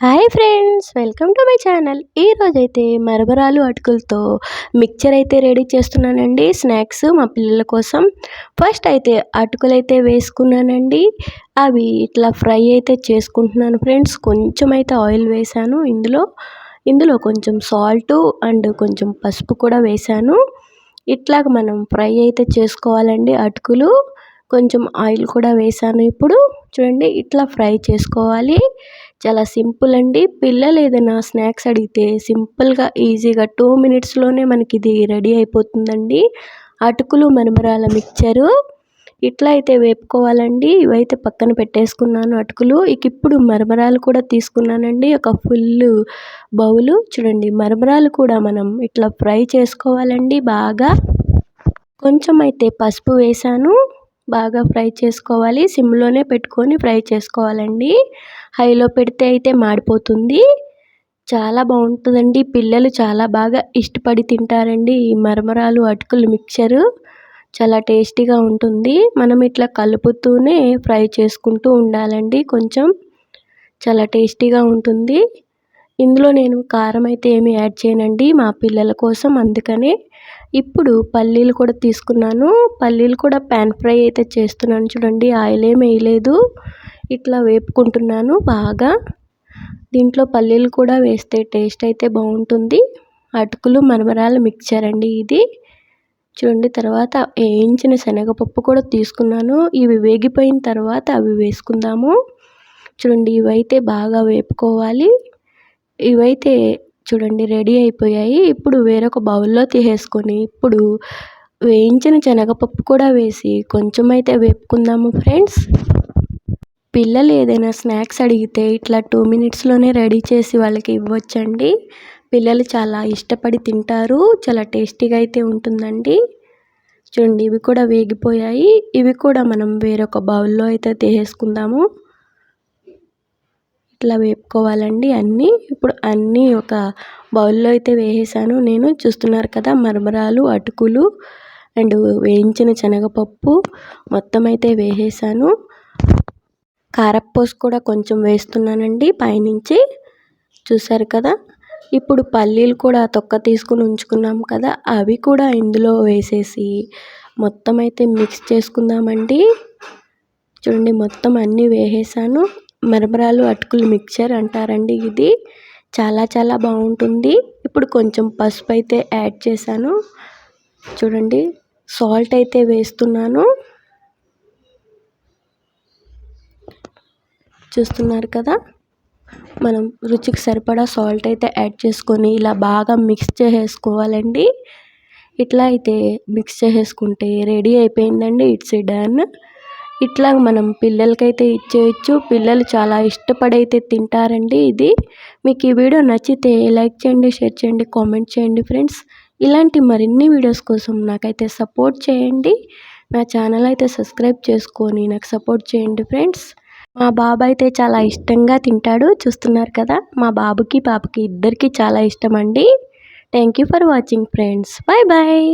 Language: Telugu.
Hi friends, welcome to my channel. ఈరోజైతే మరమరాలు అటుకులతో మిక్చర్ అయితే రెడీ చేస్తున్నానండి. స్నాక్స్ మా పిల్లల కోసం. ఫస్ట్ అయితే అటుకులైతే వేసుకున్నానండి. అవి ఇట్లా ఫ్రై అయితే చేసుకుంటున్నాను ఫ్రెండ్స్. కొంచెం అయితే ఆయిల్ వేసాను. ఇందులో కొంచెం సాల్ట్ అండ్ కొంచెం పసుపు కూడా వేసాను. ఇట్లాగ మనం ఫ్రై అయితే చేసుకోవాలండి అటుకులు. కొంచెం ఆయిల్ కూడా వేసాను. ఇప్పుడు చూడండి, ఇట్లా ఫ్రై చేసుకోవాలి. చాలా సింపుల్ అండి. పిల్లలు ఏదైనా స్నాక్స్ అడిగితే సింపుల్గా ఈజీగా 2 మినిట్స్లోనే మనకి ఇది రెడీ అయిపోతుందండి. అటుకులు మరమరాల మిక్చరు ఇట్లా అయితే వేపుకోవాలండి. ఇవైతే పక్కన పెట్టేసుకున్నాను అటుకులు. ఇప్పుడు మరమరాలు కూడా తీసుకున్నానండి, ఒక ఫుల్ బౌలు. చూడండి, మరమరాలు కూడా మనం ఇట్లా ఫ్రై చేసుకోవాలండి బాగా. కొంచెం అయితే పసుపు వేసాను. బాగా ఫ్రై చేసుకోవాలి. సిమ్లోనే పెట్టుకొని ఫ్రై చేసుకోవాలండి. హైలో పెడితే అయితే మాడిపోతుంది. చాలా బాగుంటుందండి. పిల్లలు చాలా బాగా ఇష్టపడి తింటారండి ఈ మరమరాలు అటుకులు మిక్చరు. చాలా టేస్టీగా ఉంటుంది. మనం ఇట్లా కలుపుతూనే ఫ్రై చేసుకుంటూ ఉండాలండి. కొంచెం చాలా టేస్టీగా ఉంటుంది. ఇందులో నేను కారం అయితే ఏమి యాడ్ చేయనండి మా పిల్లల కోసం, అందుకనే. ఇప్పుడు పల్లీలు కూడా తీసుకున్నాను. పల్లీలు కూడా ప్యాన్ ఫ్రై అయితే చేస్తున్నాను. చూడండి, ఆయిల్ ఏమి వేయలేదు. ఇట్లా వేపుకుంటున్నాను బాగా. దీంట్లో పల్లీలు కూడా వేస్తే టేస్ట్ అయితే బాగుంటుంది. అటుకులు మరమరాలు మిక్చర్ అండి ఇది. చూడండి, తర్వాత వేయించిన శనగపప్పు కూడా తీసుకున్నాను. ఇవి వేగిపోయిన తర్వాత అవి వేసుకుందాము. చూడండి, ఇవైతే బాగా వేపుకోవాలి. ఇవైతే చూడండి రెడీ అయిపోయాయి. ఇప్పుడు వేరొక బౌల్లో తీసేసుకొని ఇప్పుడు వేయించిన శనగపప్పు కూడా వేసి కొంచెం అయితే వేపుకుందాము ఫ్రెండ్స్. పిల్లలు ఏదైనా స్నాక్స్ అడిగితే ఇట్లా 2 మినిట్స్లోనే రెడీ చేసి వాళ్ళకి ఇవ్వచ్చండి. పిల్లలు చాలా ఇష్టపడి తింటారు. చాలా టేస్టీగా అయితే ఉంటుందండి. చూడండి, ఇవి కూడా వేగిపోయాయి. ఇవి కూడా మనం వేరొక బౌల్లో అయితే తీసేసుకుందాము. ఇట్లా వేపుకోవాలండి అన్నీ. ఇప్పుడు అన్నీ ఒక బౌల్లో అయితే వేసేసాను నేను. చూస్తున్నారు కదా, మరమరాలు అటుకులు అండ్ వేయించిన శనగపప్పు మొత్తం అయితే వేసేసాను. కారప్పొసి కూడా కొంచెం వేస్తున్నానండి పైనుంచి. చూసారు కదా. ఇప్పుడు పల్లీలు కూడా తొక్క తీసుకుని ఉంచుకున్నాం కదా, అవి కూడా ఇందులో వేసేసి మొత్తం అయితే మిక్స్ చేసుకుందామండి. చూడండి, మొత్తం అన్నీ వేసేసాను. మరమరాలు అటుకులు మిక్చర్ అంటారండి ఇది. చాలా చాలా బాగుంటుంది. ఇప్పుడు కొంచెం పసుపు అయితే యాడ్ చేశాను. చూడండి, సాల్ట్ అయితే వేస్తున్నాను. చూస్తున్నారు కదా, మనం రుచికి సరిపడా సాల్ట్ అయితే యాడ్ చేసుకొని ఇలా బాగా మిక్స్ చేసేసుకోవాలండి. ఇట్లా అయితే మిక్స్ చేసేసుకుంటే రెడీ అయిపోయిందండి. It's done. ఇట్లా మనం పిల్లలకైతే ఇచ్చేయచ్చు. పిల్లలు చాలా ఇష్టపడైతే తింటారండి ఇది. మీకు ఈ వీడియో నచ్చితే లైక్ చేయండి, షేర్ చేయండి, కామెంట్ చేయండి ఫ్రెండ్స్. ఇలాంటి మరిన్ని వీడియోస్ కోసం నాకైతే సపోర్ట్ చేయండి. నా ఛానల్ అయితే సబ్స్క్రైబ్ చేసుకొని నాకు సపోర్ట్ చేయండి ఫ్రెండ్స్. మా బాబు అయితే చాలా ఇష్టంగా తింటాడు. చూస్తున్నారు కదా, మా బాబుకి పాపకి ఇద్దరికి చాలా ఇష్టం అండి. Thank you for watching friends. Bye bye.